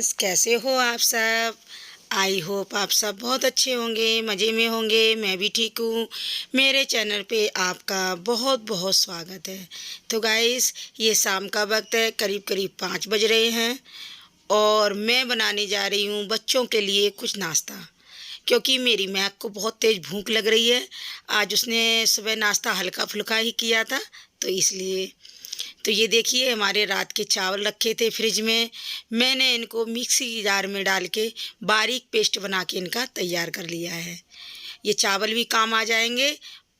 Friends, कैसे हो आप सब। आई होप आप सब बहुत अच्छे होंगे, मज़े में होंगे। मैं भी ठीक हूँ। मेरे चैनल पे आपका बहुत बहुत स्वागत है। तो गाइस, ये शाम का वक्त है, करीब करीब 5 बज रहे हैं और मैं बनाने जा रही हूँ बच्चों के लिए कुछ नाश्ता। क्योंकि मेरी मैक को बहुत तेज़ भूख लग रही है। आज उसने सुबह नाश्ता हल्का फुल्का ही किया था, तो इसलिए। तो ये देखिए, हमारे रात के चावल रखे थे फ्रिज में। मैंने इनको मिक्सी जार में डाल के बारीक पेस्ट बना के इनका तैयार कर लिया है। ये चावल भी काम आ जाएंगे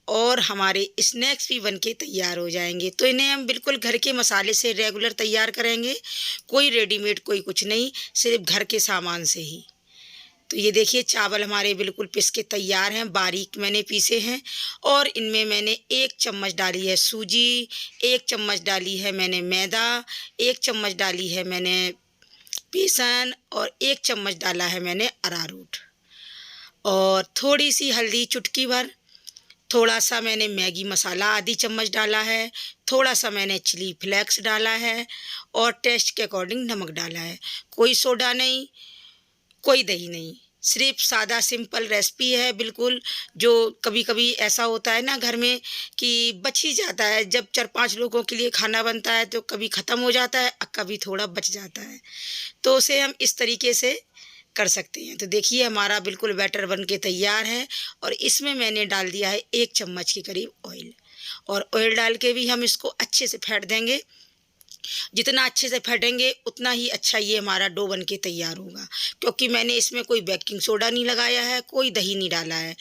और हमारे स्नैक्स भी बन के तैयार हो जाएंगे। तो इन्हें हम बिल्कुल घर के मसाले से रेगुलर तैयार करेंगे। कोई रेडीमेड कोई कुछ नहीं, सिर्फ घर के सामान से ही। तो ये देखिए, चावल हमारे बिल्कुल पिस के तैयार हैं, बारीक मैंने पीसे हैं। और इनमें मैंने 1 चम्मच डाली है सूजी, 1 चम्मच डाली है मैंने मैदा, 1 चम्मच डाली है मैंने बेसन और 1 चम्मच डाला है मैंने अरारोट। और थोड़ी सी हल्दी चुटकी भर, थोड़ा सा मैंने मैगी मसाला आधी चम्मच डाला है, थोड़ा सा मैंने चिली फ्लेक्स डाला है और टेस्ट के अकॉर्डिंग नमक डाला है। कोई सोडा नहीं, कोई दही नहीं, सिर्फ सादा सिंपल रेसिपी है बिल्कुल। जो कभी कभी ऐसा होता है ना घर में कि बच ही जाता है, जब 4-5 लोगों के लिए खाना बनता है तो कभी ख़त्म हो जाता है और कभी थोड़ा बच जाता है। तो उसे हम इस तरीके से कर सकते हैं। तो देखिए, हमारा बिल्कुल बैटर बन के तैयार है और इसमें मैंने डाल दिया है 1 चम्मच के करीब ऑयल। और ऑयल डाल के भी हम इसको अच्छे से फेंट देंगे। जितना अच्छे से फेंटेंगे उतना ही अच्छा ये हमारा डो बन के तैयार होगा। क्योंकि मैंने इसमें कोई बेकिंग सोडा नहीं लगाया है, कोई दही नहीं डाला है।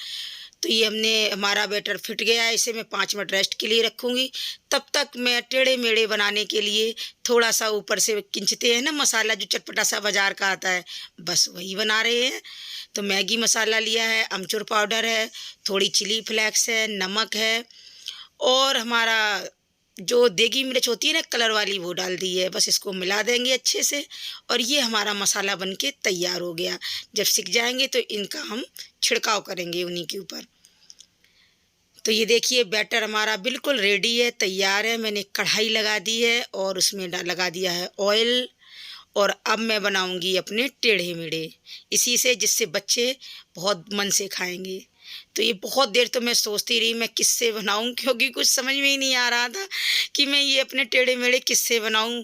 तो ये हमारा बैटर फिट गया है। इसे मैं 5 मिनट रेस्ट के लिए रखूँगी। तब तक मैं टेढ़े मेढ़े बनाने के लिए थोड़ा सा ऊपर से खिंचते हैं ना मसाला, जो चटपटा सा बाज़ार का आता है, बस वही बना रहे हैं। तो मैगी मसाला लिया है, अमचूर पाउडर है, थोड़ी चिली फ्लेक्स है, नमक है और हमारा जो देगी मिर्च होती है ना कलर वाली, वो डाल दी है। बस इसको मिला देंगे अच्छे से और ये हमारा मसाला बन के तैयार हो गया। जब सिक जाएंगे तो इनका हम छिड़काव करेंगे उन्हीं के ऊपर। तो ये देखिए, बैटर हमारा बिल्कुल रेडी है, तैयार है। मैंने कढ़ाई लगा दी है और उसमें लगा दिया है ऑयल। और अब मैं बनाऊंगी अपने टेढ़े मेढ़े इसी से, जिससे बच्चे बहुत मन से खाएंगे। तो ये बहुत देर तो मैं सोचती रही मैं किससे बनाऊं, क्योंकि कुछ समझ में ही नहीं आ रहा था कि मैं ये अपने टेढ़े मेढ़े किससे बनाऊं,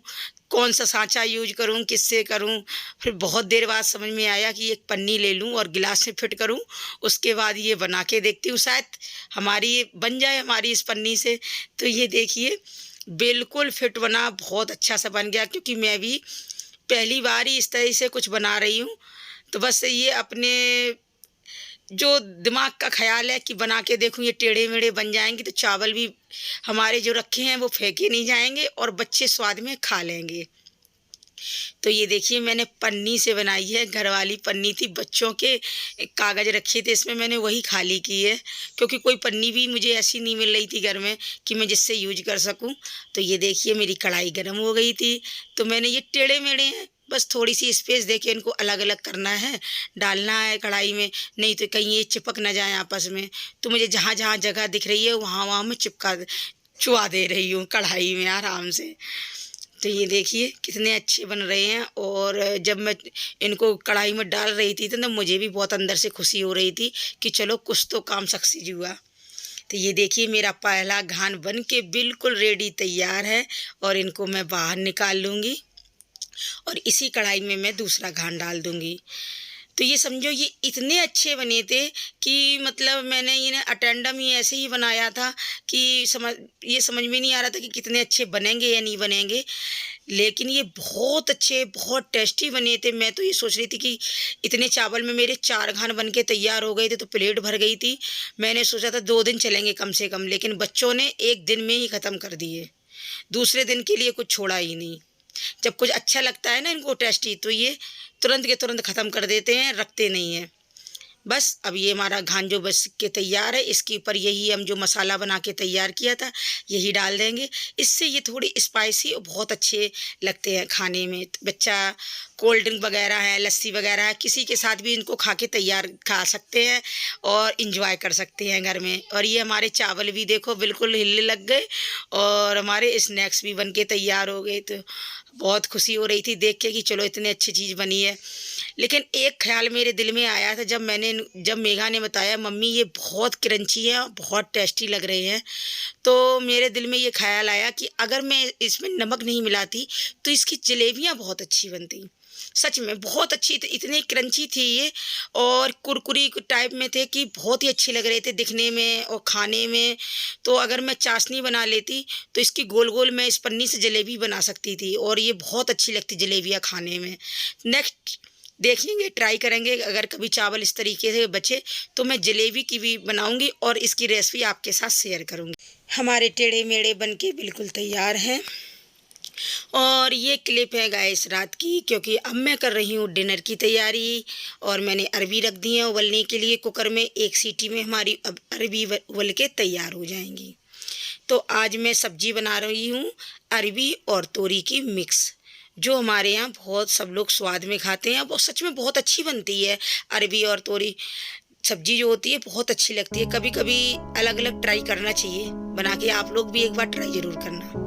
कौन सा सांचा यूज करूं, किससे करूं। फिर बहुत देर बाद समझ में आया कि एक पन्नी ले लूं और गिलास में फिट करूं। उसके बाद ये बना के देखती हूँ, शायद हमारी ये बन जाए हमारी इस पन्नी से। तो ये देखिए, बिल्कुल फिट बना, बहुत अच्छा सा बन गया। क्योंकि मैं भी पहली बार ही इस तरह से कुछ बना रही हूँ। तो बस ये अपने जो दिमाग का ख्याल है कि बना के देखूँ ये टेढ़े मेढ़े बन जाएंगे, तो चावल भी हमारे जो रखे हैं वो फेंके नहीं जाएंगे और बच्चे स्वाद में खा लेंगे। तो ये देखिए, मैंने पन्नी से बनाई है, घर वाली पन्नी थी, बच्चों के कागज़ रखे थे इसमें, मैंने वही खाली की है। क्योंकि कोई पन्नी भी मुझे ऐसी नहीं मिल रही थी घर में कि मैं जिससे यूज कर सकूं। तो ये देखिए, मेरी कढ़ाई गर्म हो गई थी। तो मैंने ये टेढ़े मेढ़े हैं, बस थोड़ी सी स्पेस देके इनको अलग अलग करना है, डालना है कढ़ाई में, नहीं तो कहीं ये चिपक ना जाए आपस में। तो मुझे जहाँ जहाँ जगह दिख रही है वहाँ वहाँ मैं चुवा दे रही हूँ कढ़ाई में आराम से। तो ये देखिए कितने अच्छे बन रहे हैं। और जब मैं इनको कढ़ाई में डाल रही थी तो मुझे भी बहुत अंदर से खुशी हो रही थी कि चलो कुछ तो काम सक्सेस हुआ। तो ये देखिए, मेरा पहला घान बन के बिल्कुल रेडी तैयार है और इनको मैं बाहर निकाल लूँगी और इसी कढ़ाई में मैं दूसरा घान डाल दूँगी। तो ये समझो, ये इतने अच्छे बने थे कि मतलब मैंने इन्हें अटेंडम ही ऐसे ही बनाया था कि ये समझ में नहीं आ रहा था कि कितने अच्छे बनेंगे या नहीं बनेंगे। लेकिन ये बहुत अच्छे, बहुत टेस्टी बने थे। मैं तो ये सोच रही थी कि इतने चावल में मेरे 4 घान बन के तैयार हो गए थे, तो प्लेट भर गई थी। मैंने सोचा था 2 दिन चलेंगे कम से कम, लेकिन बच्चों ने 1 दिन में ही ख़त्म कर दिए। दूसरे दिन के लिए कुछ छोड़ा ही नहीं। जब कुछ अच्छा लगता है ना इनको टेस्टी, तो ये तुरंत के तुरंत ख़त्म कर देते हैं, रखते नहीं हैं। बस अब ये हमारा घान जो बस के तैयार है, इसके ऊपर यही हम जो मसाला बना के तैयार किया था यही डाल देंगे। इससे ये थोड़ी स्पाइसी और बहुत अच्छे लगते हैं खाने में। तो बच्चा कोल्ड ड्रिंक वगैरह है, लस्सी वगैरह है, किसी के साथ भी इनको खा के तैयार खा सकते हैं और इंजॉय कर सकते हैं घर में। और ये हमारे चावल भी देखो बिल्कुल हिलने लग गए और हमारे स्नैक्स भी बन के तैयार हो गए। तो बहुत खुशी हो रही थी देख के कि चलो इतनी अच्छी चीज़ बनी है। लेकिन एक ख्याल मेरे दिल में आया था जब मेघा ने बताया मम्मी ये बहुत क्रंची है और बहुत टेस्टी लग रहे हैं, तो मेरे दिल में ये ख्याल आया कि अगर मैं इसमें नमक नहीं मिलाती तो इसकी जलेबियाँ बहुत अच्छी बनती। सच में बहुत अच्छी थी, इतनी क्रंची थी ये और कुरकुरी टाइप में थे कि बहुत ही अच्छे लग रहे थे दिखने में और खाने में। तो अगर मैं चाशनी बना लेती तो इसकी गोल गोल मैं इस पन्नी से जलेबी बना सकती थी और ये बहुत अच्छी लगती जलेबियाँ खाने में। नेक्स्ट देखेंगे, ट्राई करेंगे, अगर कभी चावल इस तरीके से बचे तो मैं जलेबी की भी बनाऊंगी और इसकी रेसिपी आपके साथ शेयर करूंगी। हमारे टेढ़े मेढ़े बनके बिल्कुल तैयार हैं और ये क्लिप है गाइस रात की, क्योंकि अब मैं कर रही हूँ डिनर की तैयारी और मैंने अरबी रख दी है उबलने के लिए कुकर में। एक सीटी में हमारी अब अरबी उबल के तैयार हो जाएंगी। तो आज मैं सब्जी बना रही हूँ अरबी और तोरी की मिक्स, जो हमारे यहाँ बहुत सब लोग स्वाद में खाते हैं। वो सच में बहुत अच्छी बनती है। अरबी और तोरी सब्जी जो होती है बहुत अच्छी लगती है। कभी कभी अलग अलग ट्राई करना चाहिए, बना के आप लोग भी एक बार ट्राई ज़रूर करना।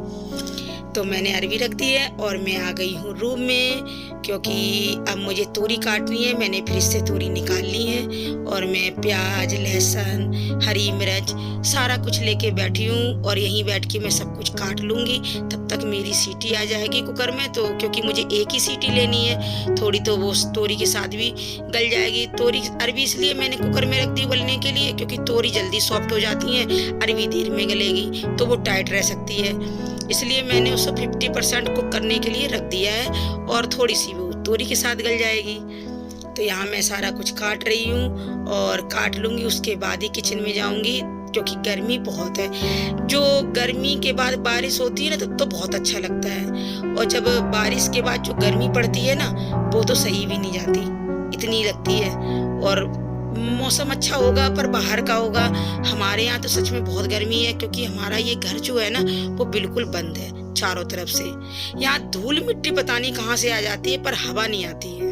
तो मैंने अरबी रख दी है और मैं आ गई हूँ रूम में, क्योंकि अब मुझे तोरी काटनी है। मैंने फ्रिज से तोरी निकाल ली है और मैं प्याज, लहसुन, हरी मिर्च सारा कुछ लेके बैठी हूँ और यहीं बैठ के मैं सब कुछ काट लूँगी। तब तक मेरी सीटी आ जाएगी कुकर में, तो क्योंकि मुझे एक ही सीटी लेनी है, थोड़ी तो वो तोरी के साथ भी गल जाएगी। तोरी अरबी इसलिए मैंने कुकर में रख दी उबलने के लिए क्योंकि तोरी जल्दी सॉफ्ट हो जाती है, अरबी देर में गलेगी तो वो टाइट रह सकती है। इसलिए मैंने उसको 50% कुक करने के लिए रख दिया है और थोड़ी सी वो तोरी के साथ गल जाएगी। तो यहाँ मैं सारा कुछ काट रही हूँ और काट लूँगी, उसके बाद ही किचन में जाऊँगी, क्योंकि गर्मी बहुत है। जो गर्मी के बाद बारिश होती है ना तो बहुत अच्छा लगता है, और जब बारिश के बाद जो गर्मी पड़ती है ना वो तो सही भी नहीं जाती, इतनी लगती है। और मौसम अच्छा होगा पर बाहर का होगा। हमारे यहाँ तो सच में बहुत गर्मी है, क्योंकि हमारा ये घर जो है ना वो बिल्कुल बंद है चारों तरफ से। यहाँ धूल मिट्टी पता नहीं कहाँ से आ जाती है पर हवा नहीं आती है।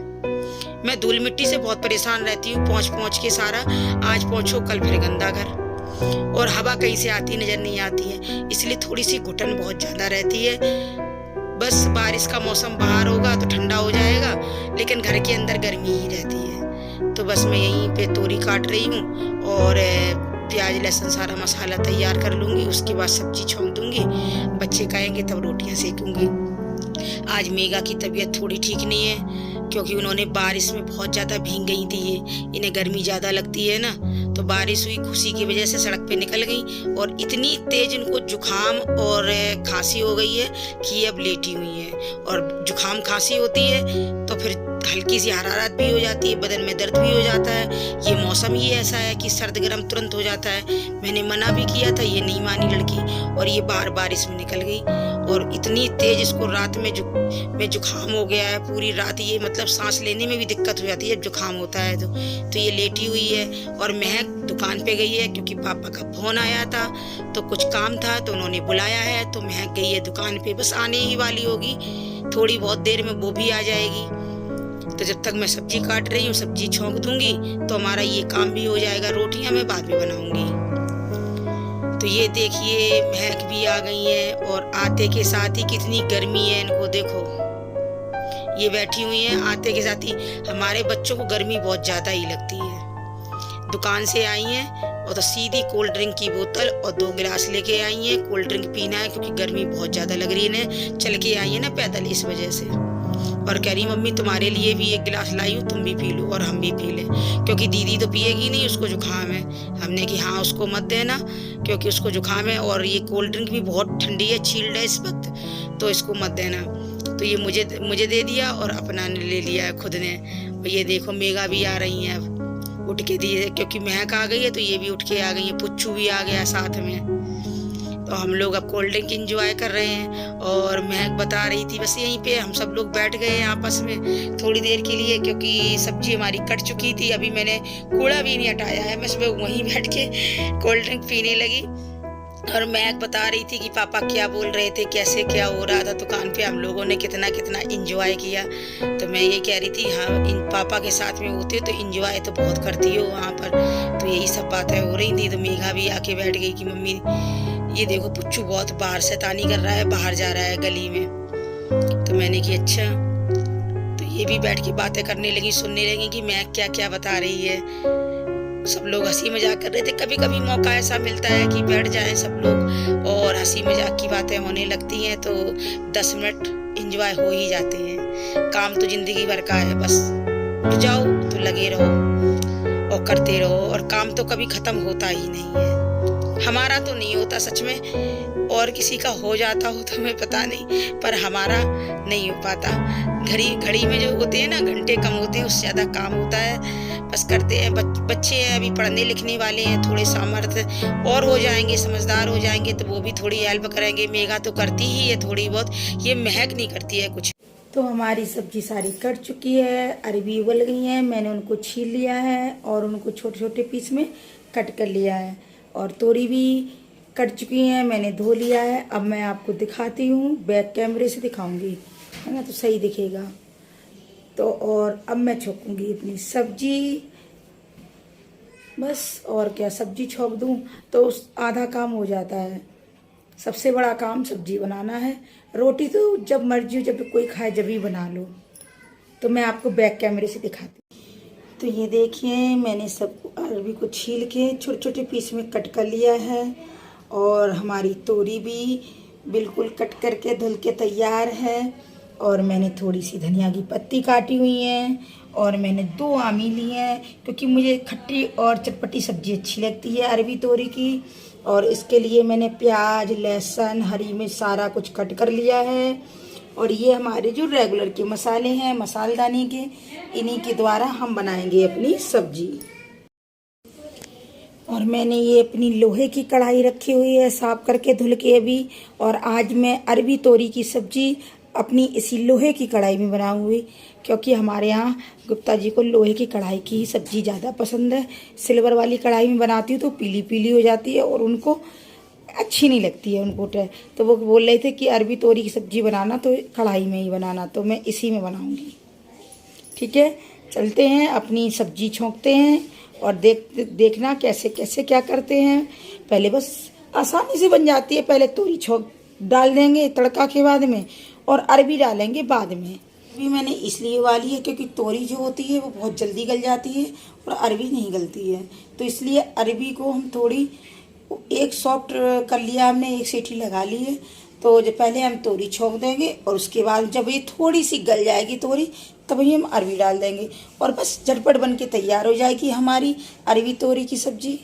मैं धूल मिट्टी से बहुत परेशान रहती हूँ, पहुँच के सारा आज पहुँचो कल फिर गंदा घर, और हवा कहीं से आती नजर नहीं आती है, इसलिए थोड़ी सी घुटन बहुत ज्यादा रहती है। बस बारिश का मौसम बाहर होगा तो ठंडा हो जाएगा, लेकिन घर के अंदर गर्मी ही रहती है। तो बस मैं यहीं पे तोरी काट रही हूँ और प्याज लहसुन सारा मसाला तैयार कर लूँगी, उसके बाद सब्जी छौंक दूँगी। बच्चे खाएंगे तब रोटियाँ सेकूँगी। आज मेघा की तबीयत थोड़ी ठीक नहीं है, क्योंकि उन्होंने बारिश में बहुत ज़्यादा भीग गई थी। इन्हें गर्मी ज़्यादा लगती है ना, तो बारिश हुई, खुशी की वजह से सड़क पे निकल गई और इतनी तेज उनको जुखाम और खांसी हो गई है कि अब लेटी हुई है। और जुखाम खांसी होती है तो फिर हल्की सी हरारत भी हो जाती है, बदन में दर्द भी हो जाता है। ये मौसम ही ऐसा है कि सर्द गर्म तुरंत हो जाता है। मैंने मना भी किया था, ये नहीं मानी लड़की, और ये बार बारिश में निकल गई। और इतनी तेज इसको रात में जुखाम हो गया है, पूरी रात ये मतलब सांस लेने में भी दिक्कत हो जाती है जब जुखाम होता है तो ये लेटी हुई है। और महक दुकान पे गई है, क्योंकि पापा का फोन आया था तो कुछ काम था तो उन्होंने बुलाया है, तो महक गई है दुकान पे, बस आने ही वाली होगी, थोड़ी बहुत देर में वो भी आ जाएगी। तो जब तक मैं सब्जी काट रही हूँ, सब्जी छौंक दूंगी तो हमारा ये काम भी हो जाएगा। रोटियां मैं बाद में बनाऊंगी। तो ये देखिए महक भी आ गई है, और आते के साथ ही कितनी गर्मी है, इनको देखो ये बैठी हुई हैं। आते के साथ ही हमारे बच्चों को गर्मी बहुत ज्यादा ही लगती है। दुकान से आई हैं और तो सीधी कोल्ड ड्रिंक की बोतल और 2 गिलास लेके आई हैं। कोल्ड ड्रिंक पीना है क्योंकि गर्मी बहुत ज्यादा लग रही है इन्हें, चल के आई है ना पैदल, इस वजह से। और कह रही मम्मी तुम्हारे लिए भी 1 गिलास लाई हूँ, तुम भी पी लो और हम भी पी लें, क्योंकि दीदी तो पिएगी नहीं, उसको जुकाम है। हमने कि हाँ उसको मत देना क्योंकि उसको जुकाम है, और ये कोल्ड ड्रिंक भी बहुत ठंडी है, चील्ड है इस वक्त, तो इसको मत देना। तो ये मुझे दे दिया और अपना ले लिया है खुद ने। और ये देखो मेघा भी आ रही है, अब उठ के दिए, क्योंकि महक आ गई है तो ये भी उठ के आ गई है, पुच्चू भी आ गया साथ में। तो हम लोग अब कोल्ड ड्रिंक इंजॉय कर रहे हैं। और महक बता रही थी, बस यहीं पे हम सब लोग बैठ गए हैं आपस में थोड़ी देर के लिए, क्योंकि सब्जी हमारी कट चुकी थी। अभी मैंने कूड़ा भी नहीं हटाया है, मैं सुबह वहीं बैठ के कोल्ड ड्रिंक पीने लगी। और महक बता रही थी कि पापा क्या बोल रहे थे, कैसे क्या हो रहा था दुकान पे, हम लोगों ने कितना कितना इंजॉय किया। तो मैं ये कह रही थी हाँ इन पापा के साथ में होते तो इंजॉय तो बहुत करती हो वहाँ पर। तो यही सब बातें हो रही थी। तो मेघा भी आके बैठ गई कि मम्मी ये देखो पुच्चू बहुत बाहर शैतानी कर रहा है, बाहर जा रहा है गली में। तो मैंने कि अच्छा, तो ये भी बैठ के बातें करने लगी, सुनने लगी कि मैं क्या क्या बता रही है। सब लोग हंसी मजाक कर रहे थे। कभी कभी मौका ऐसा मिलता है कि बैठ जाएं सब लोग और हंसी मजाक की बातें होने लगती हैं, तो 10 मिनट एंजॉय हो ही जाते हैं। काम तो जिंदगी भर का है, बस उठ जाओ तो लगे रहो और करते रहो, और काम तो कभी खत्म होता ही नहीं है। हमारा तो नहीं होता सच में, और किसी का हो जाता हो तो हमें पता नहीं, पर हमारा नहीं हो पाता। घड़ी घड़ी में जो होते हैं ना, घंटे कम होते हैं, उससे ज़्यादा काम होता है। बस करते हैं। बच्चे हैं, अभी पढ़ने लिखने वाले हैं, थोड़े सामर्थ्य और हो जाएंगे, समझदार हो जाएंगे तो वो भी थोड़ी हेल्प करेंगे। मेघा तो करती ही है थोड़ी बहुत, ये महक नहीं करती है कुछ। तो हमारी सब्जी सारी कट चुकी है, अरबी उबल गई है, मैंने उनको छील लिया है और उनको छोटे छोटे पीस में कट कर लिया है, और तोरी भी कट चुकी है, मैंने धो लिया है। अब मैं आपको दिखाती हूँ, बैक कैमरे से दिखाऊंगी, है ना, तो सही दिखेगा। तो और अब मैं छोंकूंगी अपनी सब्जी, बस। और क्या, सब्जी छोंक दूँ तो आधा काम हो जाता है। सबसे बड़ा काम सब्जी बनाना है। रोटी तो जब मर्जी हो, जब कोई खाए जब ही बना लो। तो मैं आपको बैक कैमरे से दिखाती हूँ। तो ये देखिए, मैंने सब अरबी को छील के छोटे छोटे पीस में कट कर लिया है, और हमारी तोरी भी बिल्कुल कट करके धुल के तैयार है, और मैंने थोड़ी सी धनिया की पत्ती काटी हुई है, और मैंने 2 आमी ली हैं, क्योंकि मुझे खट्टी और चटपटी सब्जी अच्छी लगती है अरबी तोरी की। और इसके लिए मैंने प्याज, लहसुन, हरी मिर्च सारा कुछ कट कर लिया है। और ये हमारे जो रेगुलर के मसाले हैं, मसालदानी के, इन्हीं के द्वारा हम बनाएंगे अपनी सब्जी। और मैंने ये अपनी लोहे की कढ़ाई रखी हुई है, साफ करके धुल के अभी। और आज मैं अरबी तोरी की सब्जी अपनी इसी लोहे की कढ़ाई में बनाऊंगी, क्योंकि हमारे यहाँ गुप्ता जी को लोहे की कढ़ाई की ही सब्जी ज़्यादा पसंद है। सिल्वर वाली कढ़ाई में बनाती हूँ तो पीली पीली हो जाती है और उनको अच्छी नहीं लगती है उनको। तो वो बोल रहे थे कि अरबी तोरी की सब्जी बनाना तो कढ़ाई में ही बनाना, तो मैं इसी में बनाऊंगी। ठीक है, चलते हैं, अपनी सब्जी छोंकते हैं और देखना कैसे कैसे क्या करते हैं। पहले बस आसानी से बन जाती है। पहले तोरी छोंक डाल देंगे तड़का के बाद में, और अरबी डालेंगे बाद में। अरबी मैंने इसलिए उबाली है क्योंकि तोरी जो होती है वो बहुत जल्दी गल जाती है और अरबी नहीं गलती है, तो इसलिए अरबी को हम थोड़ी एक सॉफ्ट कर लिया हमने, 1 सीटी लगा ली है। तो जो पहले हम तोरी छोंक देंगे, और उसके बाद जब ये थोड़ी सी गल जाएगी तोरी, तभी हम अरबी डाल देंगे, और बस झटपट बन के तैयार हो जाएगी हमारी अरबी तोरी की सब्जी।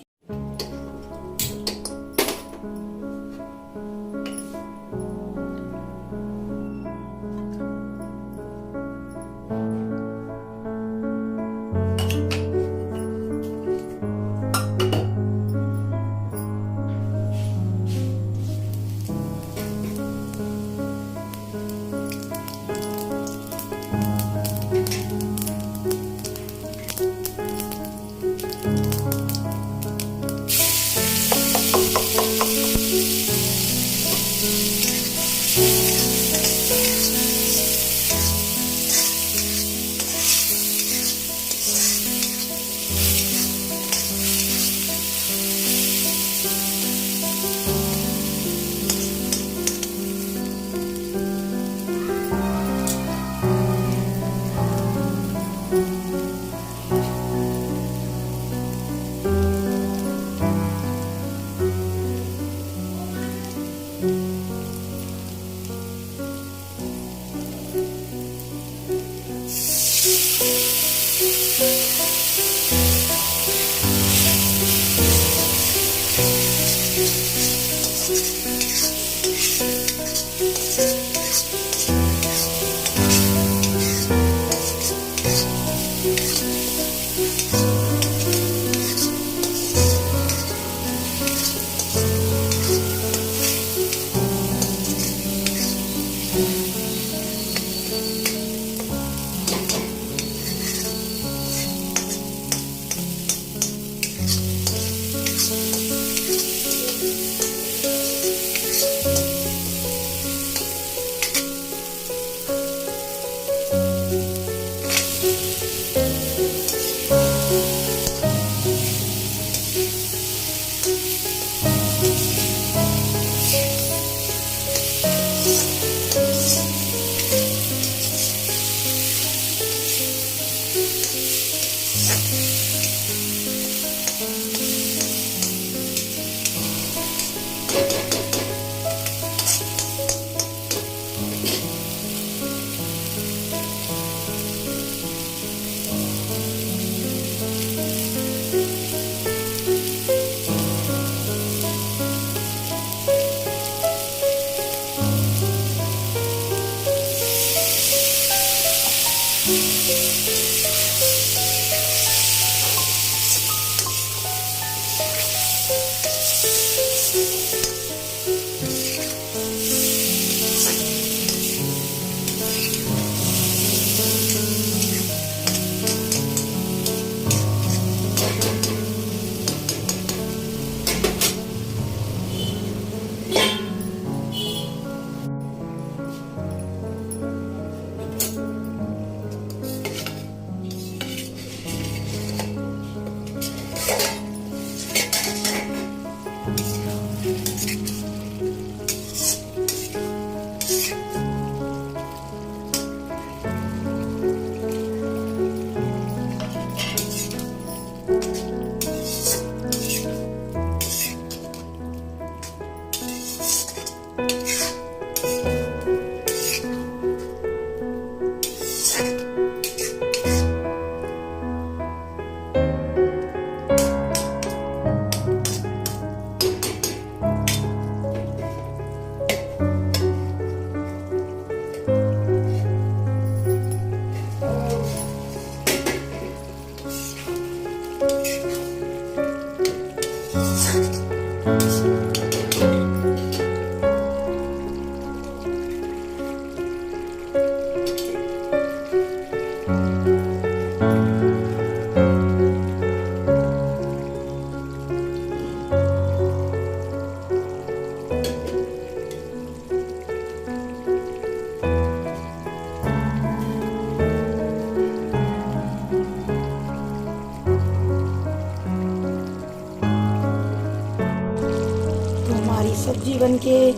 हमारी सब्जी बनके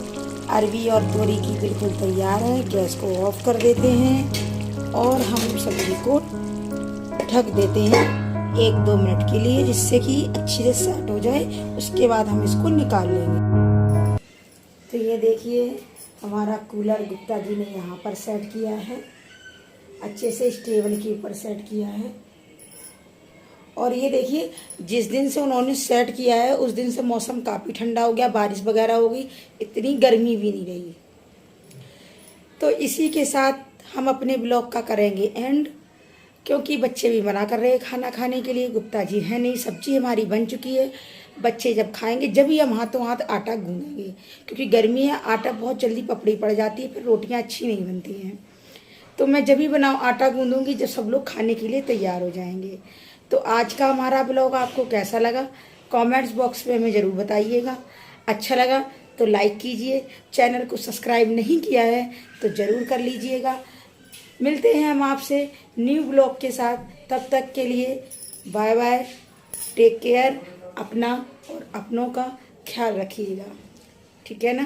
अरबी और तोरी की बिल्कुल तैयार है। गैस को ऑफ कर देते हैं और हम सब्जी को ढक देते हैं 1-2 मिनट के लिए, जिससे कि अच्छी से सेट हो जाए। उसके बाद हम इसको निकाल लेंगे। तो ये देखिए हमारा कूलर गुप्ता जी ने यहाँ पर सेट किया है, अच्छे से इस टेबल के ऊपर सेट किया है। और ये देखिए जिस दिन से उन्होंने सेट किया है उस दिन से मौसम काफ़ी ठंडा हो गया, बारिश वगैरह हो गई, इतनी गर्मी भी नहीं रही। तो इसी के साथ हम अपने ब्लॉग का करेंगे एंड, क्योंकि बच्चे भी मना कर रहे हैं खाना खाने के लिए। गुप्ता जी है नहीं, सब्जी हमारी बन चुकी है। बच्चे जब खाएंगे जब ही हम हाथों हाथ आटा गूंदेंगे, क्योंकि गर्मी है, आटा बहुत जल्दी पपड़ी पड़ जाती है, फिर रोटियाँ अच्छी नहीं बनती हैं। तो मैं जब भी बनाऊँ आटा गूंदूंगी जब सब लोग खाने के लिए तैयार हो जाएंगे। तो आज का हमारा ब्लॉग आपको कैसा लगा कमेंट्स बॉक्स में हमें ज़रूर बताइएगा। अच्छा लगा तो लाइक कीजिए, चैनल को सब्सक्राइब नहीं किया है तो ज़रूर कर लीजिएगा। मिलते हैं हम आपसे न्यू ब्लॉग के साथ, तब तक के लिए बाय बाय, टेक केयर, अपना और अपनों का ख्याल रखिएगा, ठीक है ना।